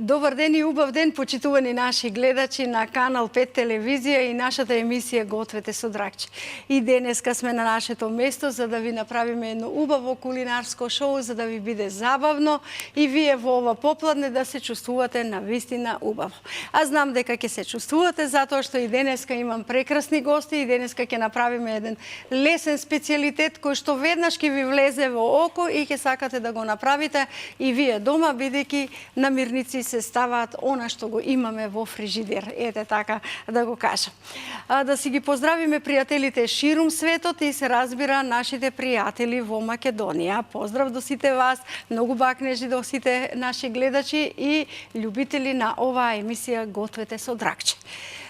Добар ден и убав ден, почитувани наши гледачи на Канал 5 телевизија и нашата емисија Гответе со Драгче. И денеска сме на нашето место за да ви направиме едно убаво кулинарско шоу, за да ви биде забавно и вие во ова попладне да се чувствувате навистина убаво. А знам дека ќе се чувствувате затоа што и денеска имам прекрасни гости и денеска ќе направиме еден лесен специјалитет кој што веднаш ќе ви влезе во око и ќе сакате да го направите и вие дома, бидејќи намирници се ставаат она што го имаме во фрижидер. Ете така да го кажам. Да си ги поздравиме пријателите ширум светот и се разбира нашите пријатели во Македонија. Поздрав до сите вас, многу бакнежи до сите наши гледачи и љубители на оваа емисија Гответе со Драгче.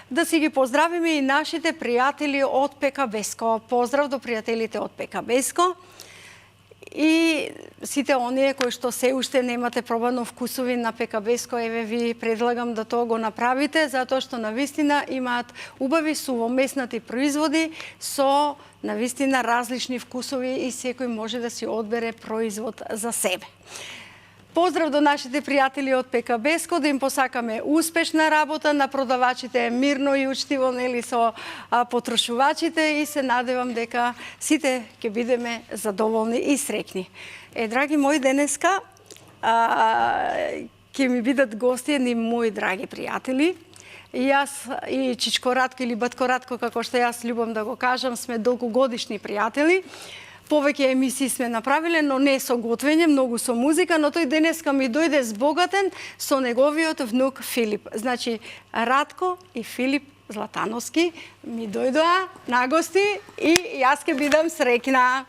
Да си ги поздравиме и нашите пријатели од Пекабеско. Поздрав до пријателите од Пекабеско. И сите оние кои што се уште немате пробано вкусови на Пекабеско, еве ви предлагам да тоа го направите, затоа што навистина имаат убави сувомеснати производи со навистина различни вкусови и секој може да си одбере производ за себе. Поздрав до нашите пријатели од Пекабеско, да им посакаме успешна работа, на продавачите мирно и учтиво, нели, со потрошувачите и се надевам дека сите ќе бидеме задоволни и среќни. Драги мои, денеска ќе ми бидат гости едни мои драги пријатели. И јас и Чичко Радко или Батко Радко, како што јас љубам да го кажам, сме долгогодишни пријатели. Повеќе емисии сме направиле, но не со готвење, многу со музика, но тој денеска ми дојде збогатен со неговиот внук Филип. Значи, Радко и Филип Златановски ми дојдоа на гости и јас ќе бидам среќна.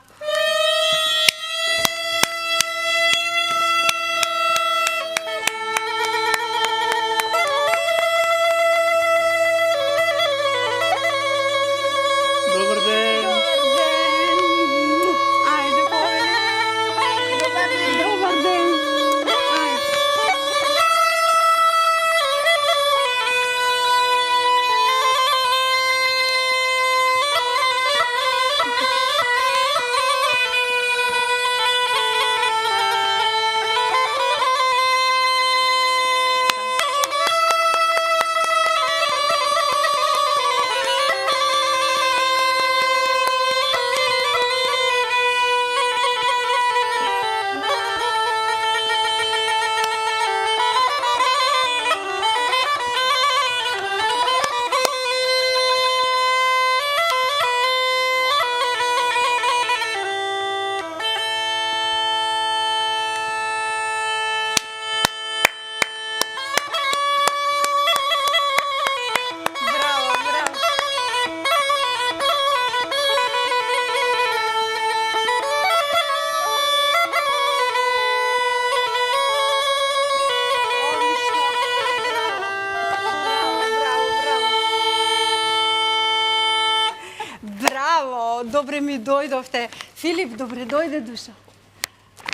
Добре ми дојдовте. Филип, добре дојде, душа.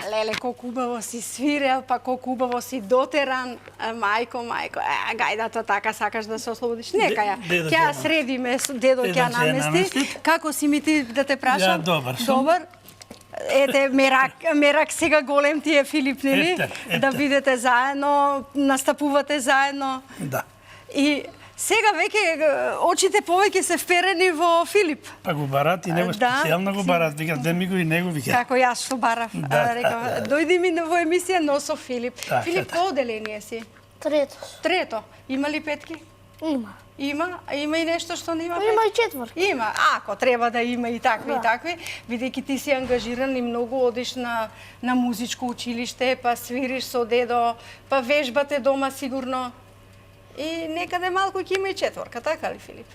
Леле, колку убаво си свирел, па колку убаво си дотеран. Мајко, гајдато така сакаш да се ослободиш. Нека ја. Ќе ја средиме, дедо ќе ја намести. Како си ми ти да те прашам? Ја, добар сум. Добар. Ете, мерак сега голем ти е, Филип, нели? Да бидете заедно, настапувате заедно. Да. И сега веќе очите повеќе се вперени во Филип. Па го барат и него специјално го барат, вика деми го и него вика. Како јас што барав. Рекав, дојди ми во емисија, но со Филип. Филип, кој оделение си? Трето. Трето. Има ли петки? Има. Има? А има и нешто што нема петки? Има и четвртки. Има. Ако треба да има и такви и такви, бидејќи ти си ангажиран и многу одиш на музичко училиште, па свириш со дедо, па вежбате дома сигурно. И некаде малку ќе има и четворка, така ли, Филип?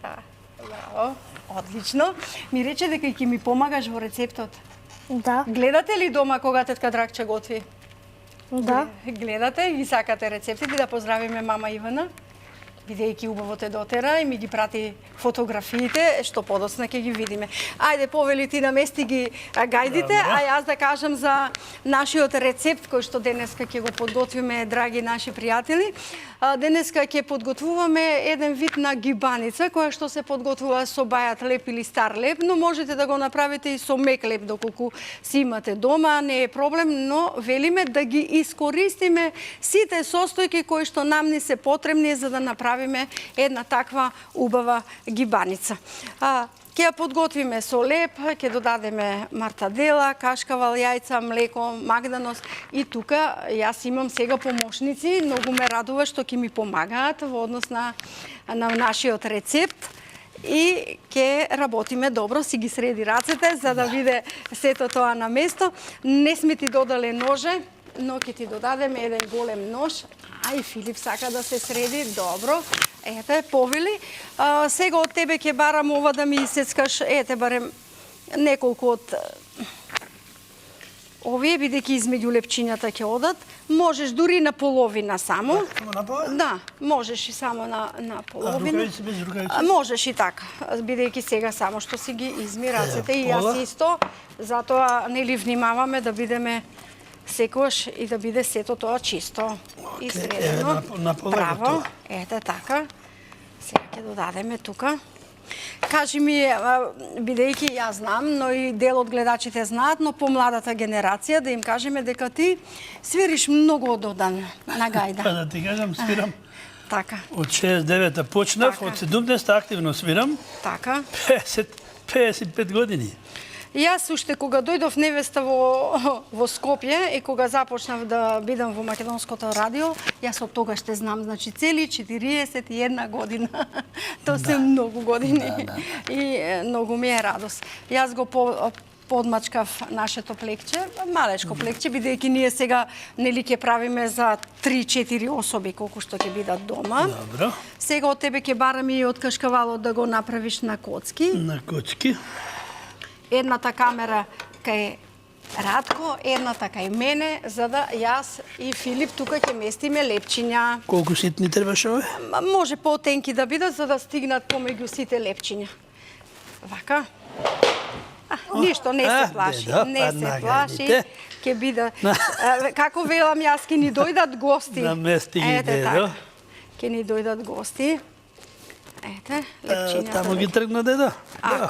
Да, браво, одлично. Ми рече дека ќе ми помагаш во рецептот. Да. Гледате ли дома кога тетка Драгче готви? Да. Гледате и сакате рецептите, да поздравиме мама Ивана, бидејќи убаво те дотера и ми ги прати фотографиите, што подоцна ќе ги видиме. Ајде, повели ти намести ги гајдите, а јас да кажам за нашиот рецепт кој што денеска ќе го подготвиме, драги наши пријатели. Денеска ќе подготвуваме еден вид на гибаница која што се подготвува со бајат леп или стар леп, но можете да го направите и со мек леп доколку си имате дома, не е проблем, но велиме да ги искористиме сите состојки кои што нам ни се потребни за да направиме една таква убава гибаница. Ќе ја подготвиме со леп, ќе додадеме мартадела, кашкавал, јајца, млеко, магданоз и тука јас имам сега помошници, многу ме радува што ќе ми помагаат во однос на нашиот рецепт и ќе работиме добро, си ги среди рацете за да биде сето тоа на место. Не сме ти додале ноже, но ќе ти додадеме еден голем нож. Ај, Филип сака да се среди, добро. Ете, повели. Сега од тебе ќе барам ова да ми исецкаш, ете, барем неколку од овие, бидејќи измеѓу лепчињата ќе одат. Можеш дури на половина само. Да, можеш и само на половина. Рукавици без рукавици? Можеш и така, бидејќи сега само што си ги изми рацете и јас исто, затоа нели внимаваме да бидеме секогаш и да биде сето тоа чисто и средено. Браво, ете така. Сега ќе додадеме тука. Кажи ми, бидејќи јас знам, но и дел од гледачите знаат, но помладата генерација, да им кажеме дека ти свириш многу ододан на гајда. Да ти кажам, свирам. Така. Од 69-та почнав, од 70-та активно свирам. Така. 55 години. Јас уште кога дојдов невеста во Скопје и кога започнав да бидам во македонското радио, јас од тогаш те знам, значи цели 41 година. Тоа се многу години и многу ми е радост. Јас го подмачкав нашето плекче, малечко плекче, бидејќи ние сега нели ќе правиме за 3-4 особи колку што ќе бидат дома. Добро. Сега од тебе ќе барам и од кашкавалот да го направиш на коцки. На коцки. Едната камера кај Радко, едната кај мене, за да јас и Филип тука ќе местиме лепчиња. Колку ситни требаше ове? Може по-тенки да бидат, за да стигнат помеѓу сите лепчиња. Вака. Ништо, не се плаши. Не се плаши. Ќе биде... Како велам јас, ќе ни дојдат гости. Намести ги, дедо. Ќе ни дојдат гости. Ете, лепчињата. Таму ги тргна, дедо? Ако.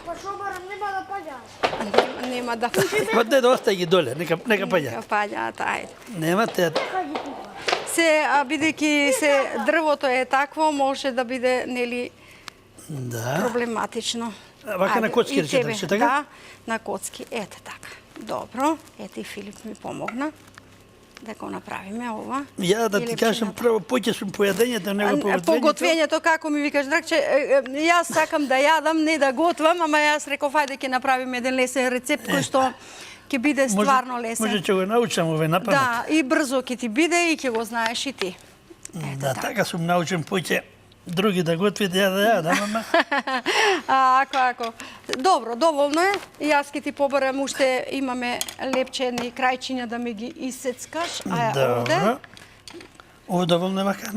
Па шо барам, нема да паѓаат. Нема да паѓаат. Па дедо, остај ги доле, нека паѓаат. Нека паѓаат, ајде. Нема те. Се, бидејќи се дрвото е такво, може да биде, нели, проблематично. Вака на коцки речете, така? Да, на коцки. Ете така. Добро. Ете и Филип ми помогна да го направиме ова. Ја да ти кажам прво, поќе сум појадењето, него поготвењето. Поготвењето, како ми викаш, драгче, јас сакам да јадам, не да готвам, ама јас реков, ајде ќе направиме еден лесен рецепт кој што ќе биде стварно лесен. Може ќе го научам ове напамет. Да, и брзо ќе ти биде и ќе го знаеш и ти. Да, така сум научен, поќе други да готвите, ја да јадам, ама... Ако. Добро, доволно е. Јас ќе ти побарам, уште имаме лепчени крајчиња да ми ги исецкаш. Добро. Ово доволно е вака?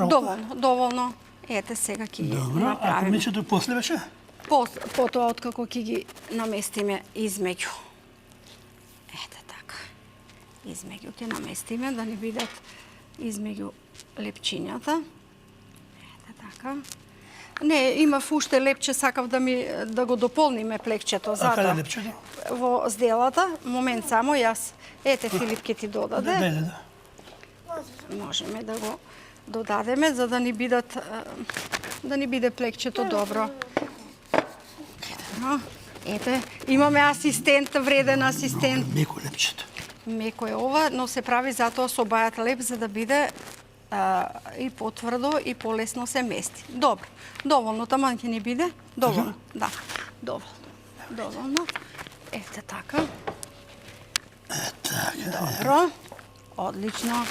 Доволно. Ете, сега ќе ги направиме. Добро, ако мислето после беше? Потоа, откако ќе ги наместиме измеѓу. Ете така. Измеѓу ќе наместиме, да ни бидат измеѓу лепчињата. Така. Не, имав уште лепче, сакав да го дополниме плекчето. А каде лепчето? Во зделата. Момент само, јас. Ете, Филип ќе ти додаде. Можеме да го додадеме, за да ни биде плекчето добро. Ете, имаме асистент, вреден асистент. Меко лепчето. Меко е ова, но се прави затоа со бајат леп, за да биде и потврдо и полесно се мести. Добро. Доволно, таман ќе ни биде? Доволно. Да. Доволно. Ете така. Добро. Одлично.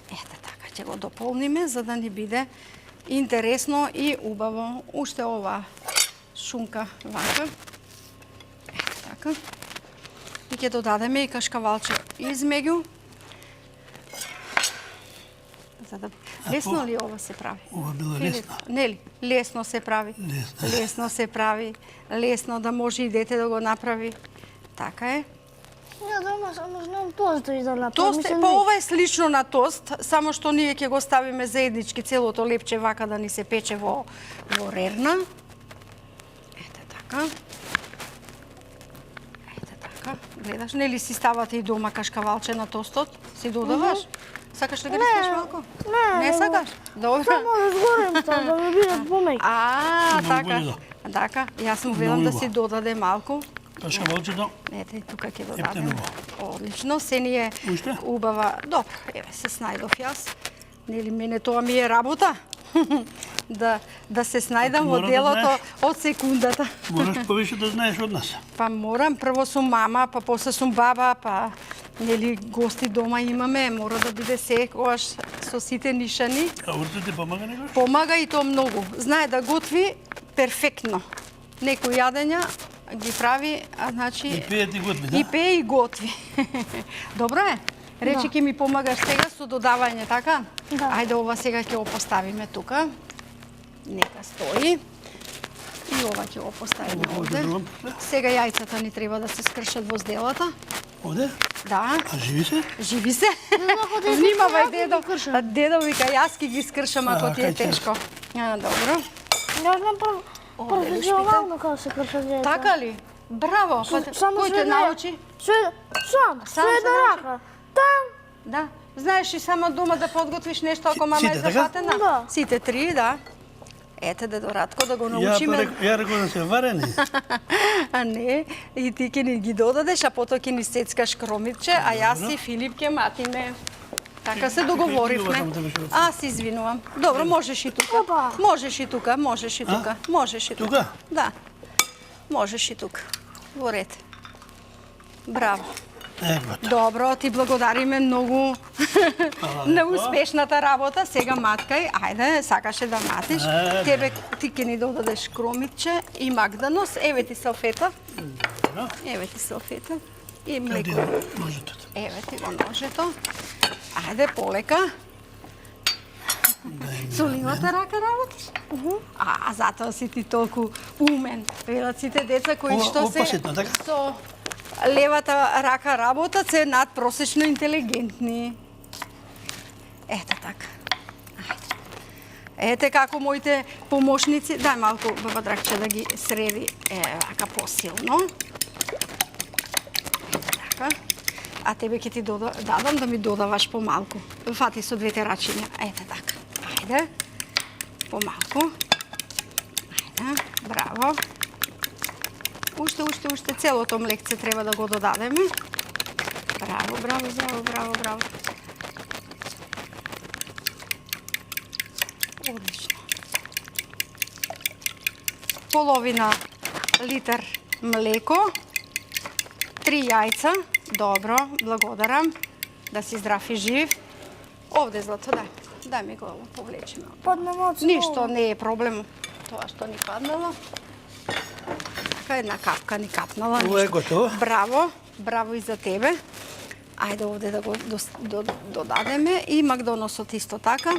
Ете така, ќе го дополниме за да ни биде интересно и убаво. Уште ова шунка вака. Ете така. И ќе додадеме и кашкавалче измеѓу. Лесно ли ова се прави? Ова било Филип, лесно. Нели, лесно се прави. Лесно. Лесно се прави. Лесно да може и дете да го направи. Така е. Ја дома само знам тост да да направам. Тост, па ова е слично на тост, само што ние ќе го ставиме заеднички целото лепче вака да ни се пече во рерна. Ете така. Ете така. Гледаш, нели си ставате и дома кашкавалче на тостот? Си додаваш? Сакаш да го рискаш малку? Не сакаш? Добро. Само да згорем тоа, да ми биде помеки. Така. Така, јас му велам да си додаде малку. Кашкавалчето. Ете, тука ќе Ептено. додадем. Одлично, се ни е Уште? убава. Добро, еве се снајдов јас. Нели мене тоа ми е работа. да се снајдам во Мора да делото знаеш. од секундата. Мораш повеќе да знаеш од нас. Па морам, прво сум мама, па после сум баба, па нели гости дома имаме, мора да биде секогаш со сите нишани. А урте ти помага некој? Помага и то многу. Знае да готви перфектно. Некои јадења ги прави, а значи И пее ти готви, и да? пее и готви. Добро е. Речи ќе ми помагаш сега со додавање, така? Да. Ајде ова сега ќе го поставиме тука. Нека стои. И ова ќе го поставиме Ова овде. додавам, да? Сега јајцата ни треба да се скршат во зделата. Овде? Да. А живи се? Живи се. знам да Внимавај, ги дедо. кршам. Дедо вика, јас ќе ги скршам ако ти е кај ќе? тешко. Добро. Ја знам професионално како се кршат јајца. Така ли? Браво. Па, Само кој се те не- научи? Сам, Сам све се до научи? рака. Там, Да. Знаеш и само дома да подготвиш нешто ако мама е Сите, така? зафатена? Да. Сите три, да. Ете, дедо Радко, да го Ја научиме. ја рекол да се варени. А не, и ти ќе ни ги додадеш, а потоа ќе ни сецкаш кромитче, а јас и Филип ќе матиме. Така се договоривме. Извинувам те, беше. Аз извинувам. Добро, можеш и тука. Опа. Можеш и тука, можеш и тука. Можеш и тука. Тука? Да. Можеш и тука. Во ред. Браво. Ето. Добро, ти благодариме многу на лепо. успешната работа. Сега маткај, ајде, сакаше да матиш. Ајде. Тебе ти ќе ни додадеш кромитче и магданос. Еве ти салфета. Добро. Еве ти салфета. И млеко. Еди, можете. Еве ти го ножето. Ајде, полека. Со ливата рака работиш? А затоа си ти толку умен. Велат сите деца кои Ова- што ова се посетно, така? со левата рака работат се надпросечно интелигентни. Ете така. Ајде. Ете како моите помошници, дај малку баба Дракче да ги среди вака посилно. Ете така. А тебе ќе ти дадам да ми додаваш помалку. Фати со двете рачиња. Ете така. Ајде. Помалку. Ајде. Браво. Уште, целото млекце треба да го додадеме. Браво. Одлично. Половина литар млеко, 3 јајца. Добро, благодарам. Да си здрав и жив. Овде, Злато, дај ми го повлечи малку. паднемо од Ништо не е проблем тоа што ни паднало. Така една капка ни капнала. Ова е ништо. готово. Браво и за тебе. Ајде овде да го додадеме и магдоносот исто така.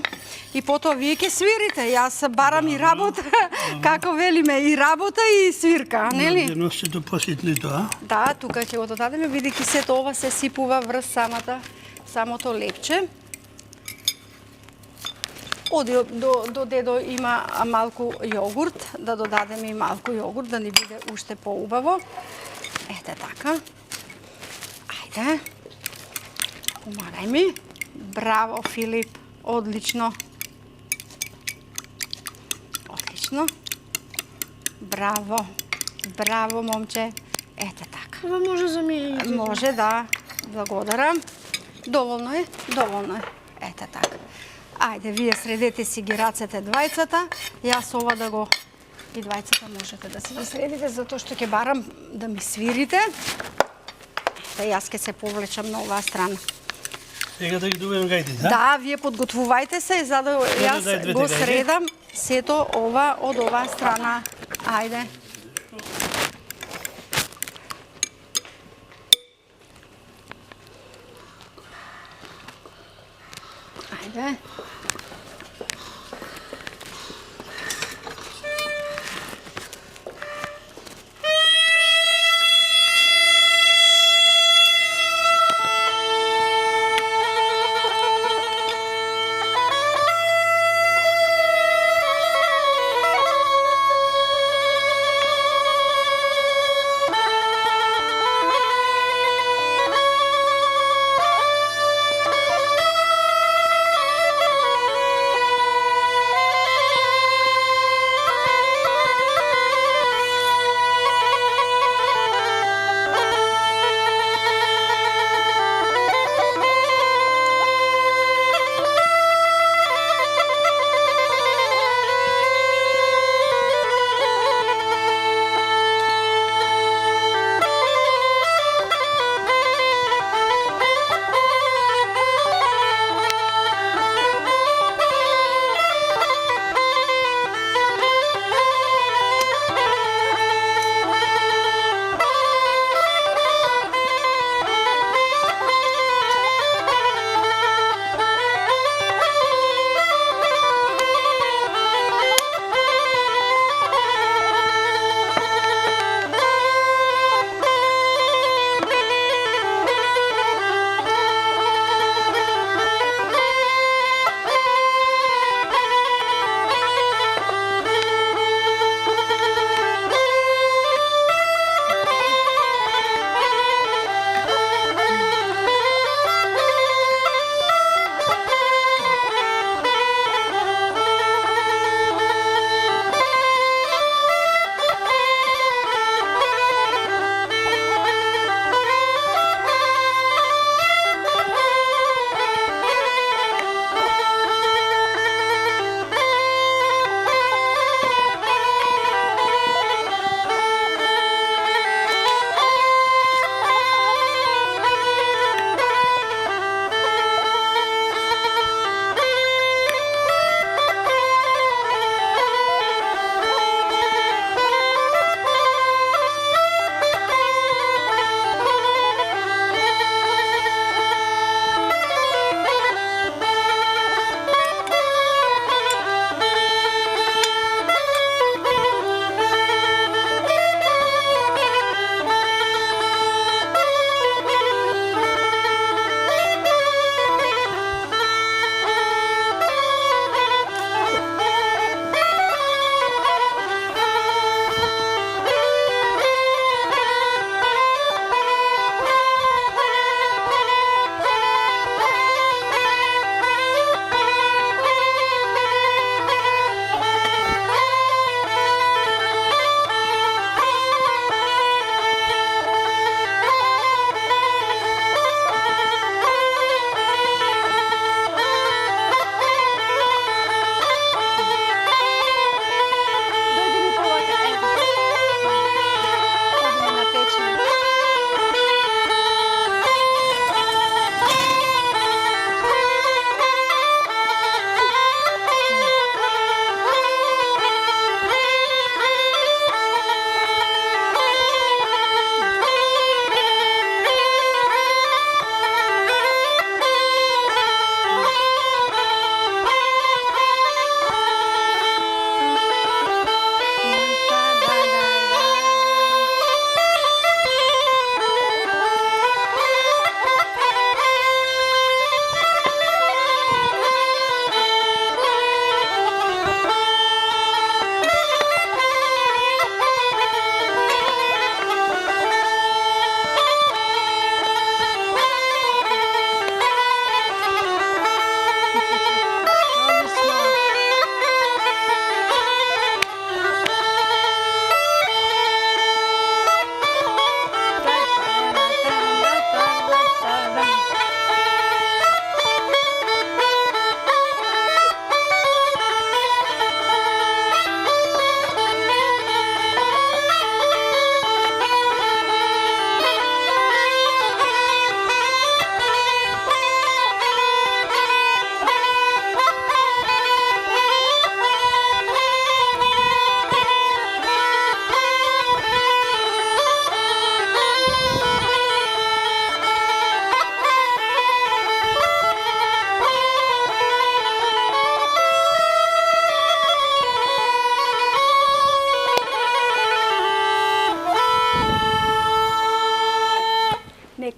И потоа вие ќе свирите. Јас барам и работа, како велиме, и работа и свирка, нели? Магдоносото поситни тоа. Да, тука ќе го додадеме, бидејќи сето ова се сипува врз самото лепче. Оди до дедо има малку јогурт, да додадеме и малку јогурт, да ни биде уште поубаво. Ете така. Ајде. Помагај ми. Браво, Филип. Одлично. Браво, момче. Ете така. Ова може за мене. Може, да. Благодарам. Доволно е. Ете така. Ајде, вие средете си ги рацете двајцата. Јас ова да го... И двајцата можете да си ги средите, затоа што ќе барам да ми свирите. Да јас ќе се повлечам на оваа страна. Сега да ги добием гајдите, да? Да, вие подготвувајте се за да јас дај двете го гајди. средам сето ова од оваа страна. Ајде. Ајде.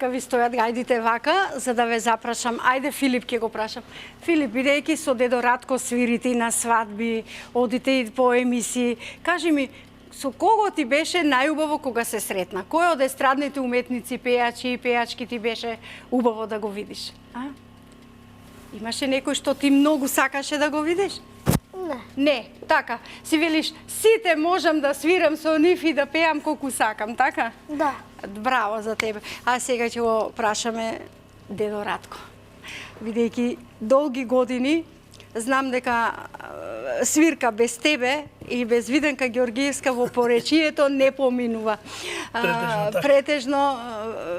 Вака ви стојат гајдите вака, за да ве запрашам. Ајде, Филип, ќе го прашам. Филип, бидејќи со дедо Радко свирите и на свадби, одите и по емисии, кажи ми, со кого ти беше најубаво кога се сретна? Кој од естрадните уметници, пејачи и пејачки ти беше убаво да го видиш? А? Имаше некој што ти многу сакаше да го видиш? Не. Не, така. Си велиш, сите можам да свирам со нив и да пеам колку сакам, така? Да. Браво за тебе. А сега ќе го прашаме дедо Радко. Бидејќи долги години знам дека свирка без тебе и без Виденка Ѓоргиевска во поречието не поминува. Претежно така. Претежно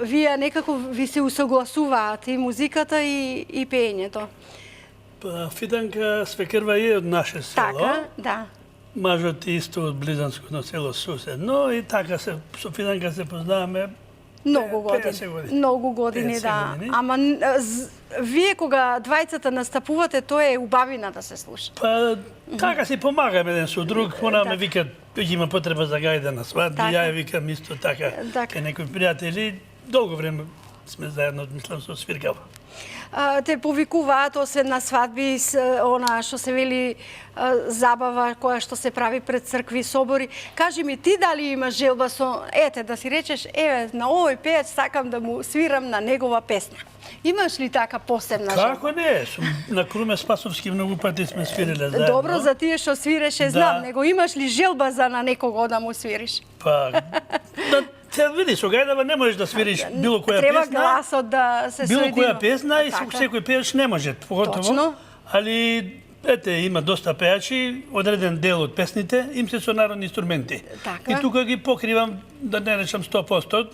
вие некако ви се усогласуваат и музиката и пеењето. Па, Фиданка Свекрва е од наше село. Така, да. Мажот исто од близанското село Суседно и така со Фиданка се познаваме Многу 50 години. Многу години, 50 да. години. Ама вие кога двајцата настапувате, тоа е убавина да се слуша. Па, така си помагаме еден со друг, она ме вика, има потреба за гајда на свадби, Така. ја ја викам исто така, Така. кај некои пријатели, долго време сме заедно, мислам, со свиркава. Те повикуваат освен на свадби, она што се вели забава која што се прави пред цркви и собори. Кажи ми, ти дали имаш желба со, ете, да си речеш, еве, на овој пеец сакам да му свирам на негова песна. Имаш ли така посебна желба? Како не? На Круме Спасовски многу пати сме свириле заедно. Добро, за тие што свиреше, знам, него имаш ли желба за на некого да му свириш? Па, да се види, со гајдава не можеш да свириш било која Треба песна. гласот да се Било соединува. која песна и Така. секој пееш не може, поготово. Точно. Али, ете, има доста пејачи, одреден дел од песните им се со народни инструменти. Така. И тука ги покривам, да не речам 100%,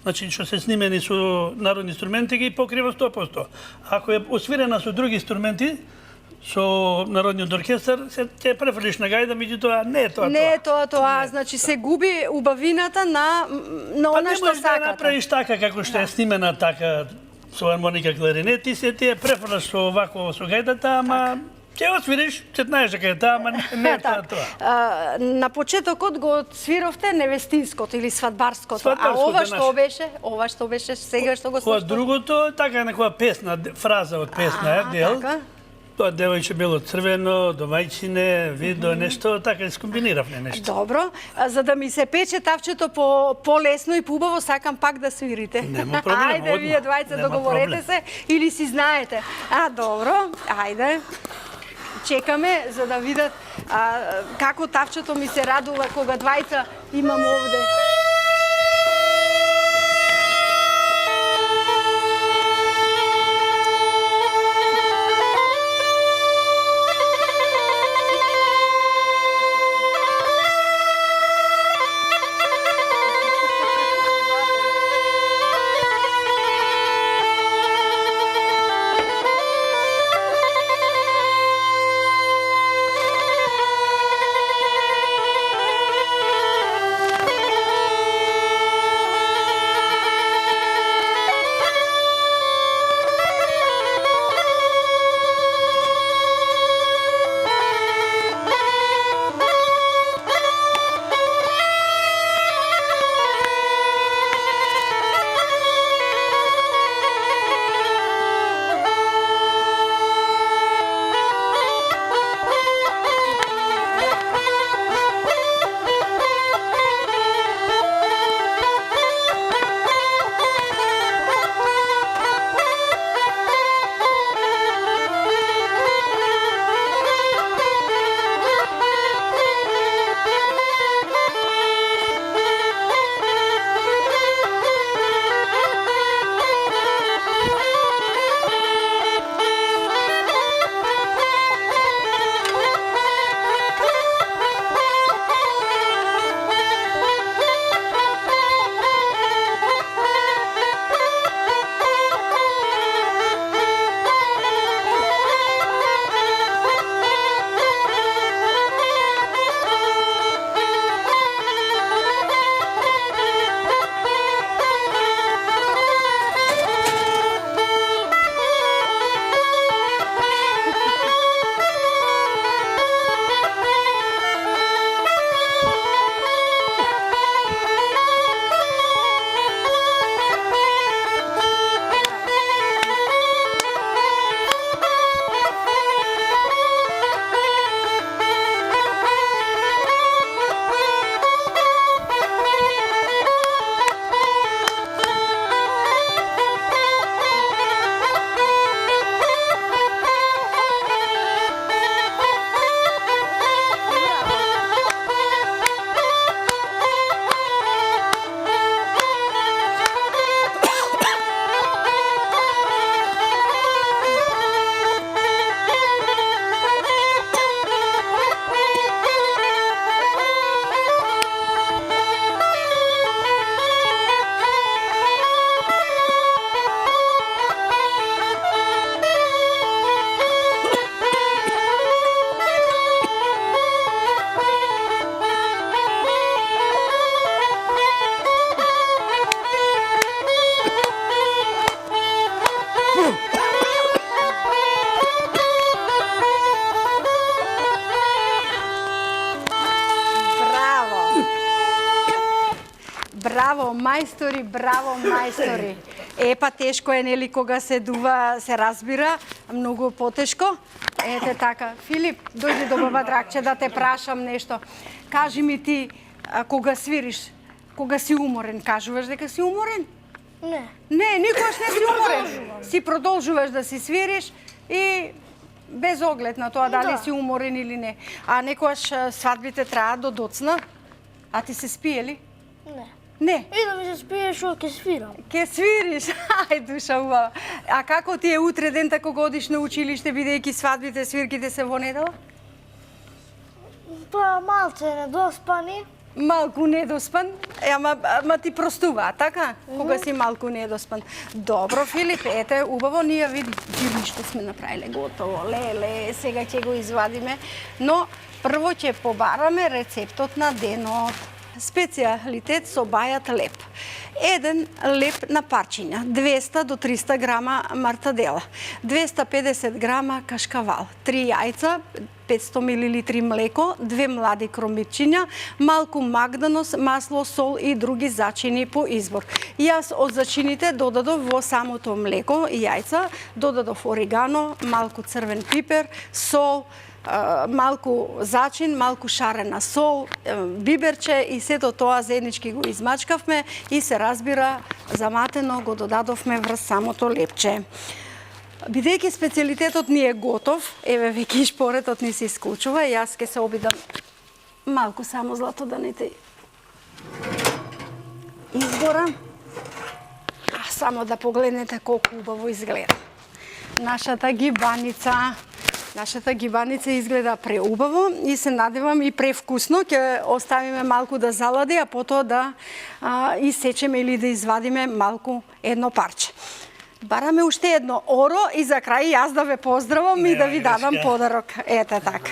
значи што се снимени со народни инструменти ги покривам 100%. Ако е освирена со други инструменти, со народниот оркестар, се ќе префрлиш на гајда, меѓутоа не е тоа. Не е тоа, значи се губи убавината на Па она не што можеш да сакате. направиш така како што е снимена така со армоника кларинет и се тие префрлаш со вако со гајдата, ама ќе освириш, ќе знаеш дека е таа, ама не е тоа тоа. На почетокот го свировте невестинското или свадбарското, а Свадбарското ова наше. што беше? Ова што беше сега што го Кога слушате? другото, така некоја песна, фраза од песна е дел. Така. Тоа девојче бело црвено, домајчине, видо нешто, така искомбиниравме нешто. Добро, за да ми се пече тавчето по-лесно и поубаво, сакам пак да свирите. Нема проблем, Ајде, одма. вие двајца Нема договорете проблем. се или си знаете. Добро, ајде. Чекаме за да видат како тавчето ми се радува кога двајца имам овде. Браво, мајстори, браво, мајстори. Па тешко е, нели, кога се дува, се разбира, многу потешко. Ете така. Филип, дојди до баба Дракче да те прашам нешто. Кажи ми ти, кога свириш, кога си уморен, кажуваш дека си уморен? Не. Не, никогаш не си уморен. Си продолжуваш да си свириш и без оглед на тоа дали си уморен или не. А некојаш свадбите траат до доцна, а ти се спиели? Не. Не. И да ми се спие шо ќе свирам. Ке свириш, ај душа убава. А како ти е утре ден тако годиш на училиште, бидејќи свадбите, свирките се во недела? Па малце недоспани. Малку недоспан, ама ти простува, така? Кога си малку недоспан. Добро, Филип, ете, убаво, ние види што сме направиле, готово, леле, сега ќе го извадиме, но прво ќе побараме рецептот на денот. Специјалитет со бајат леп. 1 леп на парчиња, 200 до 300 грама мартадела, 250 грама кашкавал, 3 јајца, 500 мл млеко, 2 млади кромитчиња, малку магданос, масло, сол и други зачини по избор. Јас од зачините додадов во самото млеко и јајца, додадов орегано, малку црвен пипер, сол, малку зачин, малку шарена сол, биберче и сето тоа заеднички го измачкавме и се разбира заматено го додадовме врз самото лепче. Бидејќи специјалитетот ни е готов, еве веќе шпоретот ни се исклучува, јас ќе се обидам малку само злато да не те изгора. А само да погледнете колку убаво изгледа. Нашата гибаница изгледа преубаво и се надевам и превкусно. Ќе оставиме малку да залади, а потоа да исечеме или да извадиме малку едно парче. Бараме уште едно оро и за крај јас да ве поздравам и да ви дадам подарок. Ете така.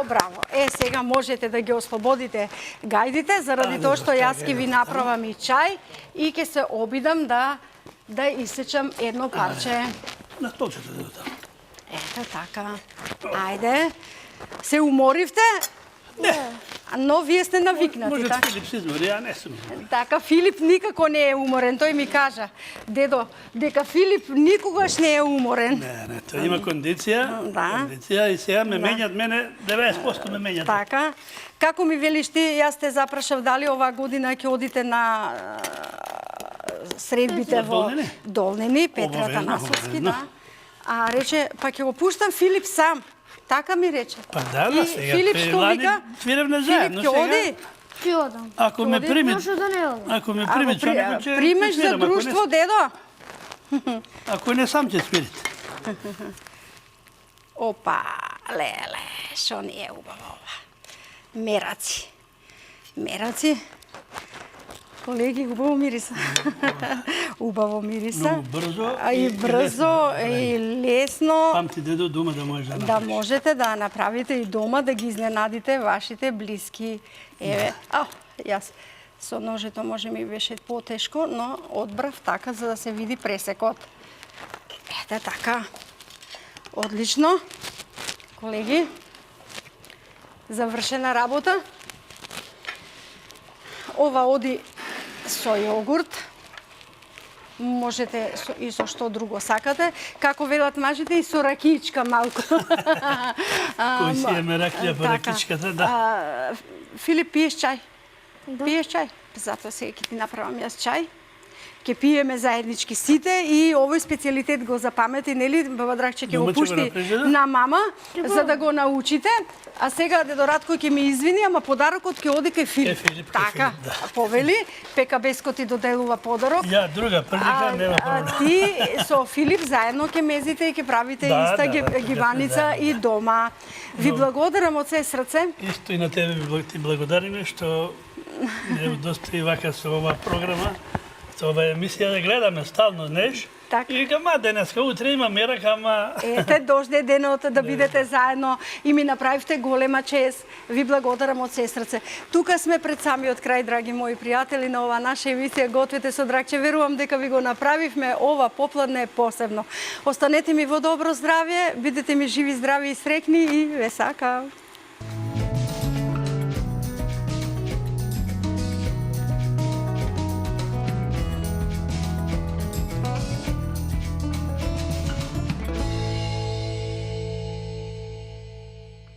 Браво. Сега можете да ги ослободите гајдите, заради тоа што јас ќе ви направам и чај и ќе се обидам да исечам едно парче. На столчето да додам. Ето така. Ајде. Се уморивте? Не. Но вие сте навикнати, Може така? Филип се измори, ја не сум. Така, Филип никако не е уморен. Тој ми кажа, дедо, дека Филип никогаш не е уморен. Не, тој има кондиција. Да. Кондиција и сега ме менјат мене, 90% ме менјат. Така. Како ми велиш ти, јас те запрашав дали оваа година ќе одите на средбите во Долнени? Долнени, Петра Обавезно, Танасовски, обавезно. да. А рече, па ќе го пуштам Филип сам. Така ми рече. Па да, И сега. Филип што лани вика? свиревме Филип заедно ќе сега. оди. Ќе одам. Ако ме Оди, прими, Може да не одам. ако ме Ако прими, со него ќе примеш за свирам, ако не- друштво, дедо? Ако не сам ќе свирите. Опа, леле, што ни е убаво ова. Мераци. Мераци. Колеги, убаво мириса. Убаво мириса. Многу брзо А и и брзо, лесно. и лесно. Памти дедо дома да можеш да Да направиш. можете да направите и дома, да ги изненадите вашите блиски. Еве, јас со ножето може ми беше потешко, но одбрав така за да се види пресекот. Ете така. Одлично. Колеги, завршена работа. Ова оди со јогурт. Можете и со што друго сакате. Како велат мажите, и со ракичка малку. Кој си еме раклија по ракичката, да. Филип, пиеш чај? Да. Пиеш чај? Затоа сега ќе ти направам јас чај. Ќе пиеме заеднички сите и овој специјалитет го запамети, нели? Баба Драгче ќе го Дома ќе го пушти направиш, да? на мама, за да го научите. А сега дедо Радко ќе ми извини, ама подарокот ќе оди кај Филип. Кај Филип, кај Така, Филип, да. повели. ПКБ-ско ти доделува подарок. Ја друга прилика нема проблем. Ти со Филип заедно ќе мезите и ќе правите Да, иста да, гибаница заедно. и дома. Ви благодарам од се срце. Исто и на тебе ти благодариме што не удостои вака со ова програма, со ова емисија да гледаме стално, знаеш? Така. И кама денеска, утре има мерак, ама... Ете, дожде денот да бидете заедно и ми направивте голема чест. Ви благодарам од се срце. Тука сме пред самиот крај, драги мои пријатели, на ова наша емисија Гответе со Драгче. Верувам дека ви го направивме ова попладне посебно. Останете ми во добро здравје, бидете ми живи, здрави и срекни и ве сакам.